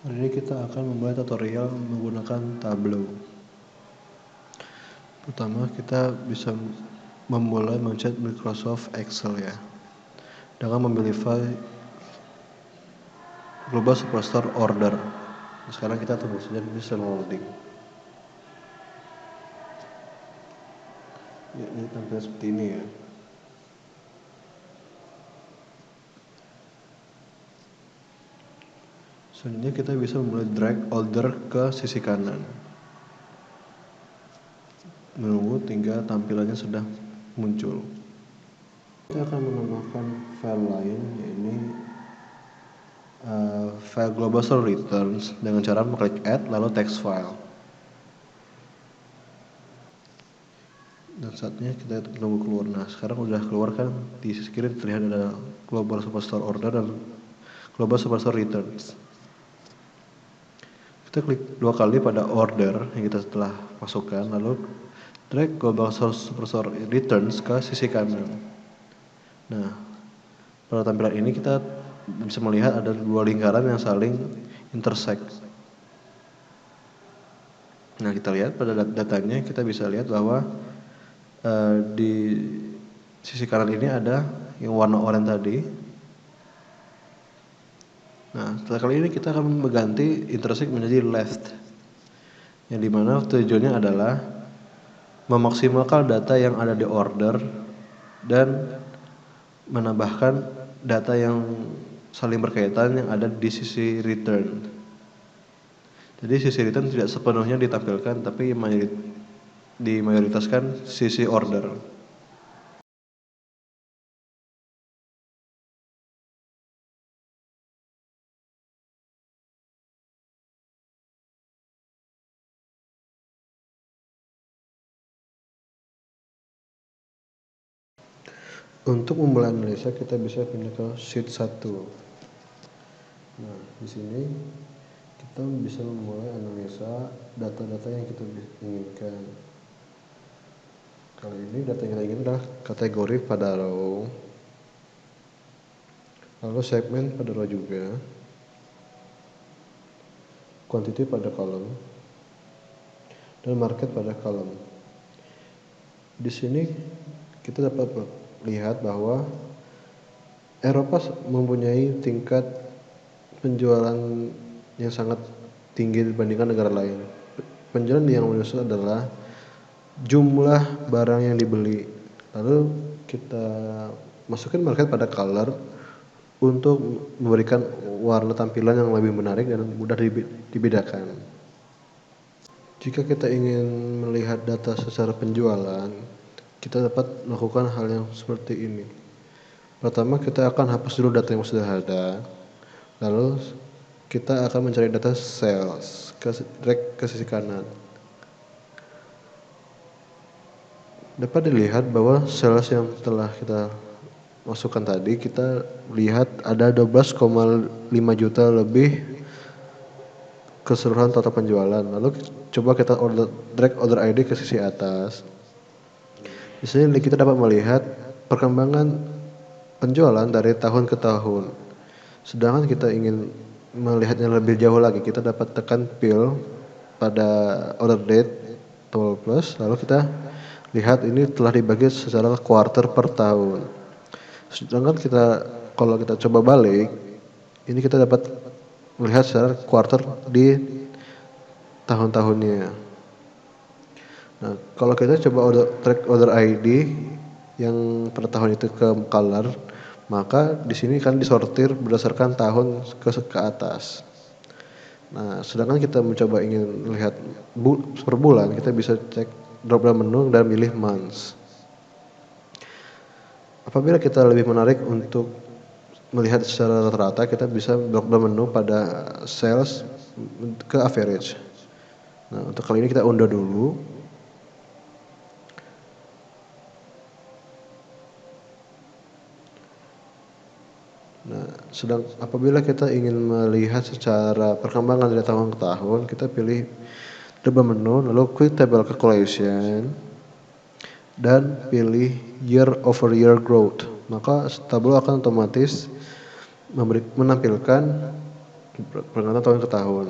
Hari ini kita akan memulai tutorial menggunakan Tableau. Pertama, kita bisa memulai mencet Microsoft Excel ya, dengan memilih file Global Superstore Order. Sekarang kita tunggu saja bisa loading. Ya, ini tampil seperti ini ya. Selanjutnya kita bisa memulai drag order ke sisi kanan. Menunggu hingga tampilannya sudah muncul. Kita akan menambahkan file lain, yaitu file global store returns dengan cara mengklik add lalu text file. Dan saatnya kita menunggu keluar. Nah, sekarang udah keluar kan, di sisi kiri terlihat ada global superstore order dan global superstore returns. Kita klik 2 kali pada order yang kita telah masukkan, lalu drag global superstore returns ke sisi kanan. Nah, pada tampilan ini kita bisa melihat ada 2 lingkaran yang saling intersect. Nah, kita lihat pada datanya, kita bisa lihat bahwa di sisi kanan ini ada yang warna oranye tadi. Nah, setelah kali ini kita akan mengganti intersect menjadi left, yang dimana tujuannya adalah memaksimalkan data yang ada di order dan menambahkan data yang saling berkaitan yang ada di sisi return. Jadi sisi return tidak sepenuhnya ditampilkan, tapi dimayoritaskan sisi order. Untuk memulai analisa kita bisa pindah ke sheet 1. Nah, di sini kita bisa memulai analisa data-data yang kita inginkan. Kali ini data yang kita inginkan adalah kategori pada row, lalu segmen pada row juga, quantity pada column, dan market pada column. Di sini kita dapat lihat bahwa Eropa mempunyai tingkat penjualan yang sangat tinggi dibandingkan negara lain. Penjualan yang menyusul adalah jumlah barang yang dibeli. Lalu kita masukin market pada color untuk memberikan warna tampilan yang lebih menarik dan mudah dibedakan. Jika kita ingin melihat data secara penjualan, kita dapat melakukan hal yang seperti ini. Pertama, kita akan hapus dulu data yang sudah ada, lalu kita akan mencari data sales, drag ke sisi kanan. Dapat dilihat bahwa sales yang telah kita masukkan tadi, kita lihat ada 12,5 juta lebih keseluruhan total penjualan. Lalu coba kita drag order ID ke sisi atas. Di sini kita dapat melihat perkembangan penjualan dari tahun ke tahun. Sedangkan kita ingin melihatnya lebih jauh lagi, kita dapat tekan fill pada order date total plus, lalu kita lihat ini telah dibagi secara quarter per tahun. Sedangkan kalau kita coba balik, ini kita dapat melihat secara quarter di tahun-tahunnya. Nah, kalau kita coba track order ID yang per tahun itu ke color, maka di sini kan disortir berdasarkan tahun ke atas. Nah, sedangkan kita mencoba ingin melihat per bulan, kita bisa cek drop down menu dan pilih months. Apabila kita lebih menarik untuk melihat secara rata-rata, kita bisa drop down menu pada sales ke average. Nah, untuk kali ini kita unduh dulu. Nah, apabila kita ingin melihat secara perkembangan dari tahun ke tahun, kita pilih drop menu, lalu quick table calculation, dan pilih year over year growth. Maka Tableau akan otomatis menampilkan pergantian tahun ke tahun.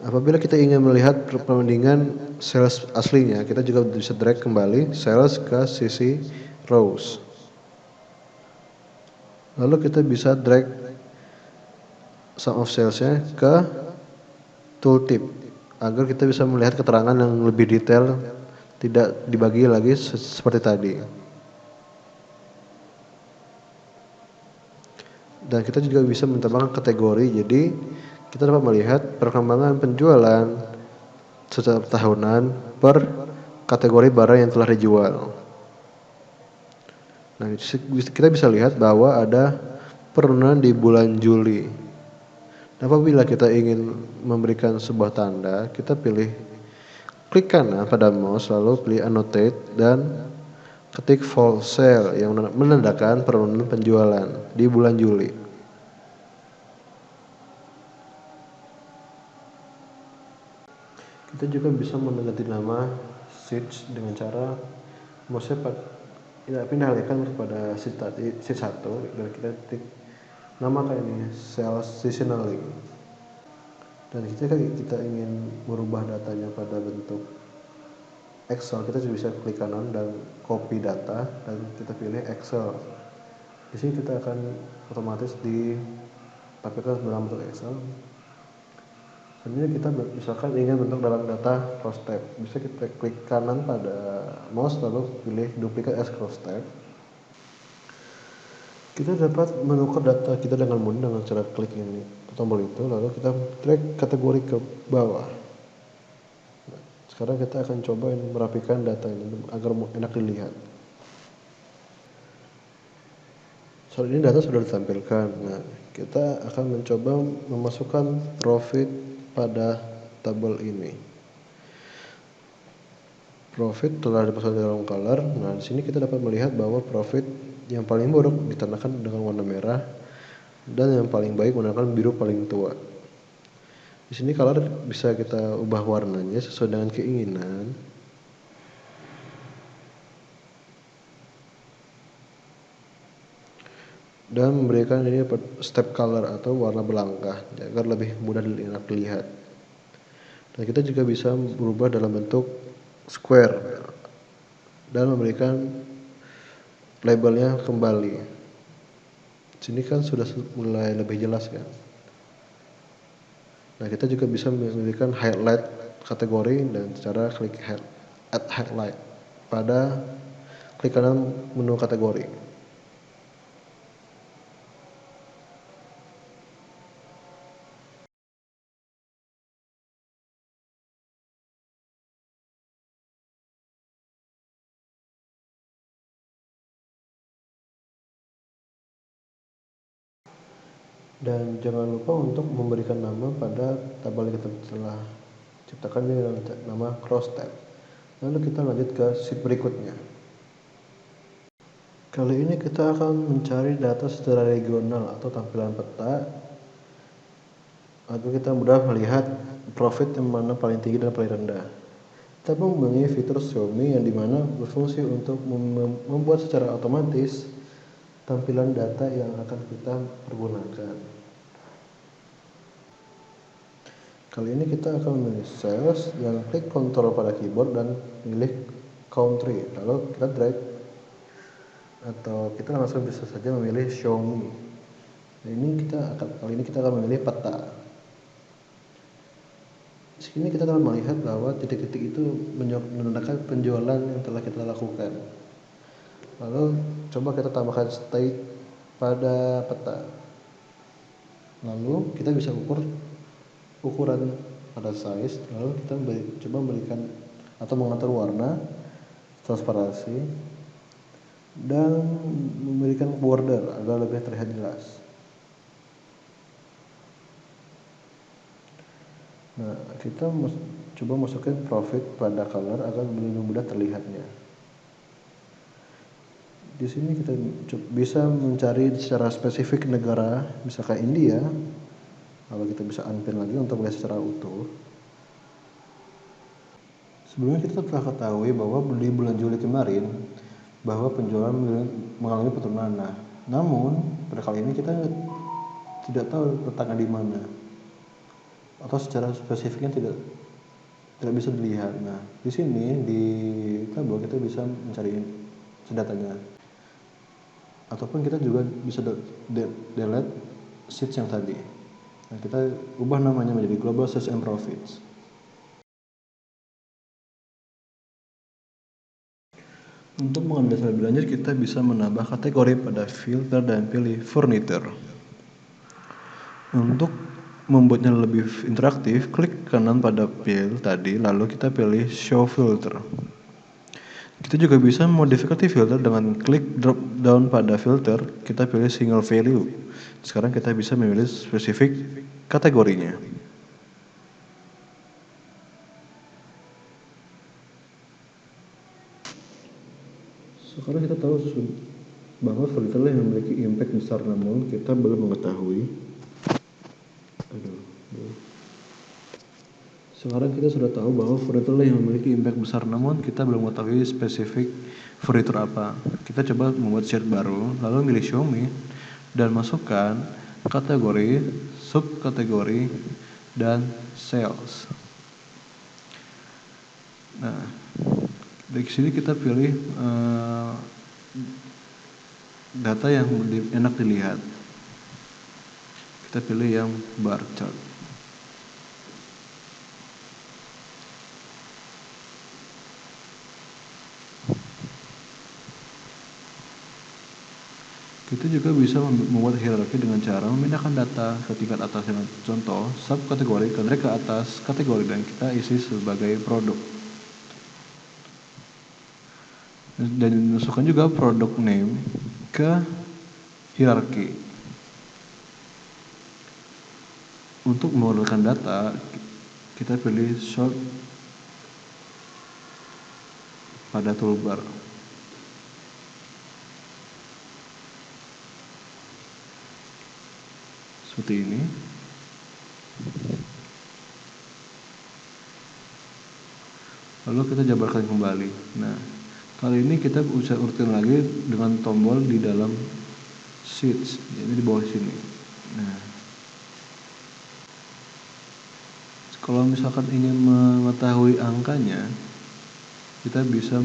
Apabila kita ingin melihat perbandingan sales aslinya, kita juga bisa drag kembali sales ke sisi rows. Lalu kita bisa drag sum of salesnya ke tooltip agar kita bisa melihat keterangan yang lebih detail, tidak dibagi lagi seperti tadi. Dan kita juga bisa menambahkan kategori, jadi kita dapat melihat perkembangan penjualan secara tahunan per kategori barang yang telah dijual. Nah, kita bisa lihat bahwa ada penurunan di bulan Juli. Apabila kita ingin memberikan sebuah tanda, kita klik kanan pada mouse, lalu pilih annotate dan ketik fall sale yang menandakan penurunan penjualan di bulan Juli. Kita juga bisa mengganti nama sheet dengan cara mouse alihkan kepada sheet 1 dan kita ketik nama kayak ini sales seasonally. Dan kita ingin merubah datanya pada bentuk Excel, kita bisa klik kanan dan copy data dan kita pilih Excel. Di sini kita akan otomatis ditampilkan dalam bentuk Excel. Selanjutnya kita misalkan ingin bentuk dalam data cross tab, bisa kita klik kanan pada mouse lalu pilih duplicate as cross tab. Kita dapat menukar data kita dengan mudah dengan cara klik ini tombol itu, lalu kita drag kategori ke bawah. Nah, sekarang kita akan coba merapikan data ini agar enak dilihat. Saat ini data sudah ditampilkan. Nah, kita akan mencoba memasukkan profit pada tabel ini. Profit telah dimasukkan dalam color. Nah, di sini kita dapat melihat bahwa profit yang paling buruk ditandai dengan warna merah dan yang paling baik menggunakan biru paling tua. Di sini color bisa kita ubah warnanya sesuai dengan keinginan. Dan memberikan ini step color atau warna belangkah agar lebih mudah dilihat. Dan kita juga bisa berubah dalam bentuk square dan memberikan labelnya kembali. Sini kan sudah mulai lebih jelas kan. Nah, kita juga bisa memberikan highlight kategori dan cara klik add highlight pada klik kanan menu kategori. Dan jangan lupa untuk memberikan nama pada tabel yang kita telah ciptakan dengan nama cross tab. Lalu kita lanjut ke sheet berikutnya. Kali ini kita akan mencari data secara regional atau tampilan peta agar kita mudah melihat profit yang mana paling tinggi dan paling rendah. Kita mempunyai fitur show me yang dimana berfungsi untuk membuat secara otomatis tampilan data yang akan kita pergunakan. Kali ini kita akan memilih sales dan klik kontrol pada keyboard dan pilih country, lalu kita drag atau kita langsung bisa saja memilih show me. Kali ini kita akan memilih peta. Di sini kita dapat melihat bahwa titik-titik itu menandakan penjualan yang telah kita lakukan. Lalu coba kita tambahkan state pada peta. Lalu kita bisa ukuran pada size, lalu kita coba memberikan atau mengatur warna, transparansi, dan memberikan border agar lebih terlihat jelas. Nah, kita coba masukkan profit pada color agar lebih mudah terlihatnya. Di sini kita bisa mencari secara spesifik negara, misalkan India. Lalu kita bisa unpin lagi untuk melihat secara utuh. Sebelumnya kita telah ketahui bahwa di bulan Juli kemarin bahwa penjualan mengalami penurunan. Namun pada kali ini kita tidak tahu letaknya di mana, atau secara spesifiknya tidak bisa dilihat. Nah, di sini di tabel kita bisa mencari datanya, ataupun kita juga bisa delete sheets yang tadi. Nah, kita ubah namanya menjadi Global Sales and Profits. Untuk mengambil lebih lanjut, kita bisa menambah kategori pada filter dan pilih furniture. Untuk membuatnya lebih interaktif, klik kanan pada fill tadi, lalu kita pilih show filter. Kita juga bisa memodifikasi filter dengan klik drop down pada filter, kita pilih single value. Sekarang kita bisa memilih spesifik kategorinya. Sekarang kita tahu bahwa filter yang memiliki impact besar, namun kita belum mengetahui. Sekarang kita sudah tahu bahwa furniture yang memiliki impact besar, namun kita belum mengetahui spesifik furniture apa. Kita coba membuat sheet baru, lalu pilih show me, dan masukkan kategori, subkategori, dan sales. Nah, dari sini kita pilih data yang enak dilihat. Kita pilih yang bar chart. Kita juga bisa membuat hierarki dengan cara memindahkan data ke tingkat atas dengan contoh subkategori, kemudian ke atas kategori, dan kita isi sebagai produk. Dan masukkan juga produk name ke hierarki. Untuk mengeluarkan data, kita pilih sort pada toolbar. Seperti ini. Lalu kita jabarkan kembali. Nah, kali ini kita bisa urutin lagi dengan tombol di dalam sheets, jadi di bawah sini. Nah, kalau misalkan ingin mengetahui angkanya, kita bisa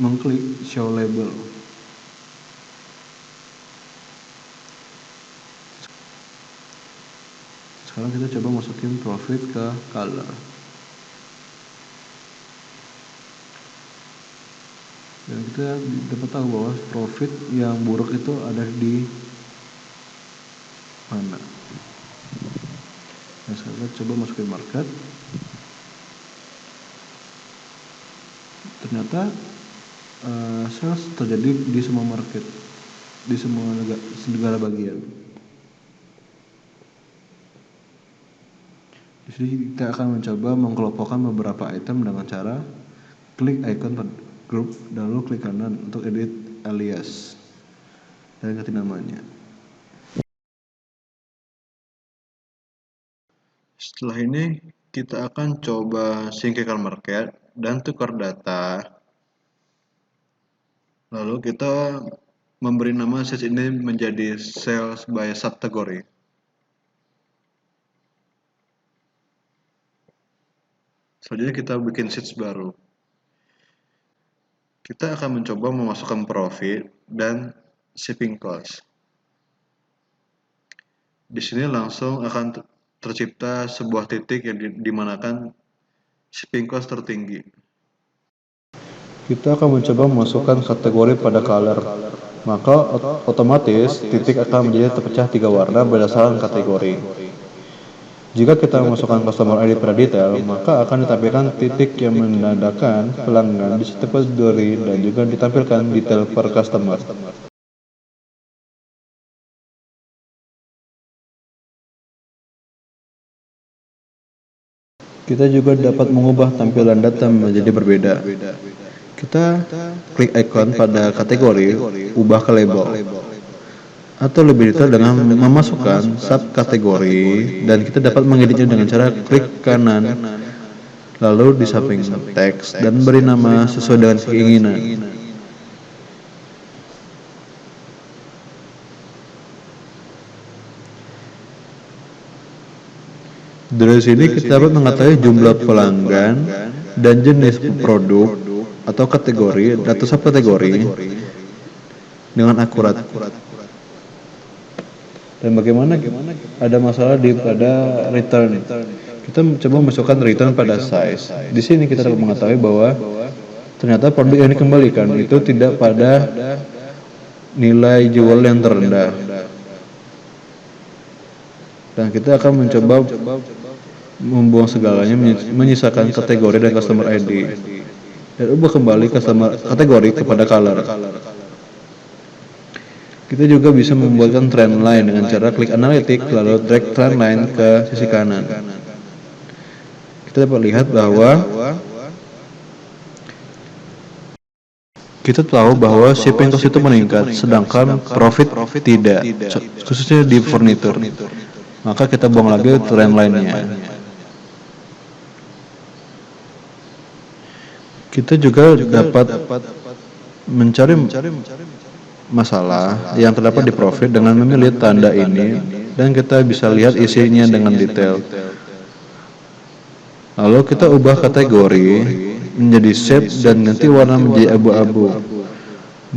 mengklik show label. Sekarang kita coba masukin profit ke color. Dan kita dapat tahu bahwa profit yang buruk itu ada di mana. Nah, sekarang kita coba masukin market. Ternyata sales terjadi di semua market, di semua negara bagian. Di sini kita akan mencoba mengkelompokkan beberapa item dengan cara klik icon group, lalu klik kanan untuk edit alias dan ganti namanya. Setelah ini kita akan coba singkirkan market dan tukar data. Lalu kita memberi nama sheet ini menjadi sales by subkategori. Selanjutnya kita bikin sheets baru. Kita akan mencoba memasukkan profit dan shipping cost. Di sini langsung akan tercipta sebuah titik yang dimanakan shipping cost tertinggi. Kita akan mencoba memasukkan kategori pada color, maka otomatis titik akan menjadi terpecah 3 warna berdasarkan kategori. Jika kita memasukkan customer ID pada detail, maka akan ditampilkan titik yang menandakan pelanggan di setiap kategori dan juga ditampilkan detail per customer. Kita juga dapat mengubah tampilan data menjadi berbeda. Kita klik icon pada kategori, ubah ke label. Atau lebih detail dengan memasukkan subkategori, dan kita dapat mengeditnya dengan cara klik kanan, lalu di samping teks, dan beri nama sesuai dengan keinginan. Dari sini kita dapat mengetahui jumlah pelanggan dan jenis produk atau kategori atau subkategori dengan akurat. Dan bagaimana ada masalah pada return. Kita coba masukkan return pada size. Di sini kita dapat mengetahui bahwa ternyata produk yang dikembalikan itu tidak pada nilai jual yang terendah. Dan kita akan mencoba membuang segalanya, menyisakan kategori dan customer ID. Dan ubah kembali kategori kepada color. Kita juga bisa membuatkan trend line dengan cara klik analitik lalu drag trend line ke sisi kanan. Kita dapat lihat bahwa kita tahu bahwa shipping cost itu meningkat, sedangkan profit tidak, khususnya di furniture. Maka kita buang lagi trend line-nya. Kita juga dapat mencari masalah yang terdapat di profit dengan memilih tanda ini, dan kita bisa lihat isinya dengan detail. Lalu kita ubah kategori menjadi shape dan ganti warna menjadi abu-abu.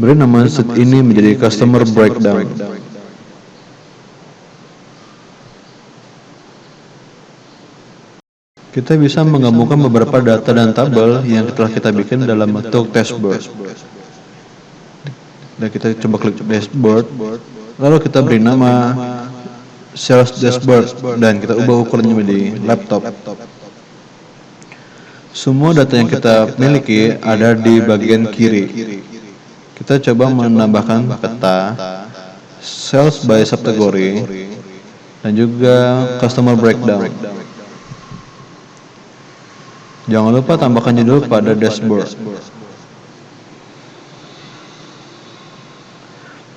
Beri nama set ini menjadi customer breakdown. Kita bisa menggabungkan beberapa data dan tabel yang telah kita bikin dalam bentuk dashboard. Dan kita coba klik dashboard, lalu kita beri nama sales dashboard dan kita ubah ukurannya menjadi laptop. Semua data yang kita miliki ada di bagian kiri. Kita coba menambahkan peta, sales by subkategori, dan juga customer breakdown. Jangan lupa tambahkan judul pada dashboard.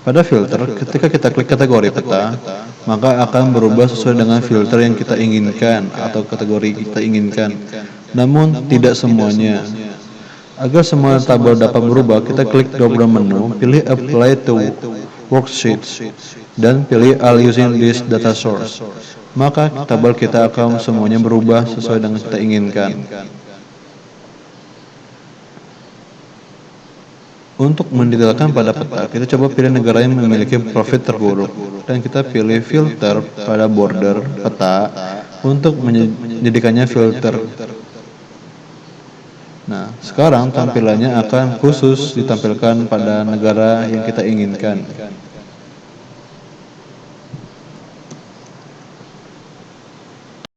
Pada filter, ketika kita klik kategori peta, maka akan berubah sesuai dengan filter yang kita inginkan atau kategori kita inginkan. Namun tidak semuanya. Agar semua tabel dapat berubah, kita klik drop down menu, pilih Apply to Worksheets, dan pilih All using this data source. Maka tabel kita akan semuanya berubah sesuai dengan kita inginkan. Untuk mendetailkan pada peta, kita coba pilih negara yang memiliki profit terburuk, dan kita pilih filter pada border peta untuk menjadikannya filter. Nah, sekarang tampilannya akan khusus ditampilkan pada negara yang kita inginkan.